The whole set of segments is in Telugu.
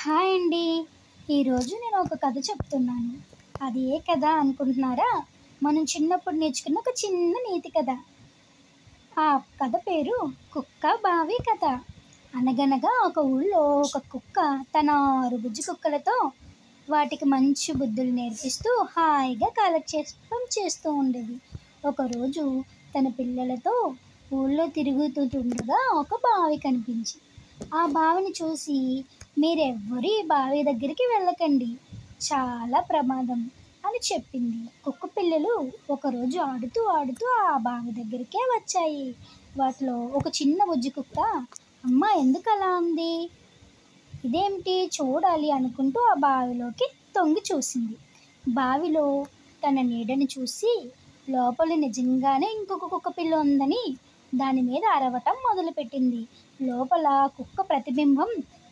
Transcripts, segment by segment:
హాయ్ అండి. ఈరోజు నేను ఒక కథ చెప్తున్నాను. అది ఏ కథ అనుకుంటున్నారా? మనం చిన్నప్పుడు నేర్చుకున్న ఒక చిన్న నీతి కథ. ఆ కథ పేరు 'కుక్క బావి కథ'. అనగనగా ఒక ఊళ్ళో ఒక కుక్క తన 6 బుజ్జి కుక్కలతో వాటికి మంచి బుద్ధులు నేర్పిస్తూ హాయిగా కాలక్షేపం చేస్తూ ఉండేది. ఒకరోజు తన పిల్లలతో ఊళ్ళో తిరుగుతుండగా ఒక బావి కనిపించి ఆ బావిని చూసి, మీరెవ్వరూ ఈ బావి దగ్గరికి వెళ్ళకండి, చాలా ప్రమాదం అని చెప్పింది. కుక్క పిల్లలు ఒకరోజు ఆడుతూ ఆడుతూ ఆ బావి దగ్గరికే వచ్చాయి. వాటిలో ఒక చిన్న బుజ్జి కుక్క, అమ్మ ఎందుకలా ఉంది, ఇదేమిటి చూడాలి అనుకుంటూ ఆ బావిలోకి తొంగి చూసింది. బావిలో తన నీడని చూసి లోపల నిజంగానే ఇంకొక కుక్క పిల్ల ఉందని దాని మీద అరవటం మొదలుపెట్టింది. లోపల కుక్క ప్రతిబింబం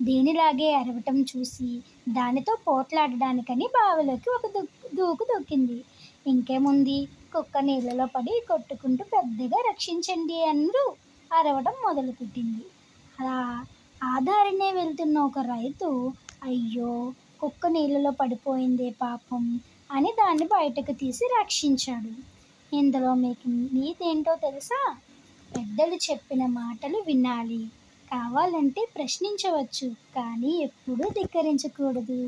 దీనిలాగే అరవటం చూసి దానితో పోట్లాడడానికని బావిలోకి ఒక దూకు దూకింది. ఇంకేముంది, కుక్క నీళ్ళలో పడి కొట్టుకుంటూ పెద్దగా రక్షించండి అంటూ అరవడం మొదలుపెట్టింది. అలా ఆ దారినే వెళ్తున్న ఒక రైతు, అయ్యో కుక్క నీళ్ళలో పడిపోయిందే పాపం అని దాన్ని బయటకు తీసి రక్షించాడు. ఇందులో మీకు నీతి ఏంటో తెలుసా? పెద్దలు చెప్పిన మాటలు వినాలి, కావాలంటే ప్రశ్నించవచ్చు, కానీ ఎప్పుడూ ధిక్కరించకూడదు.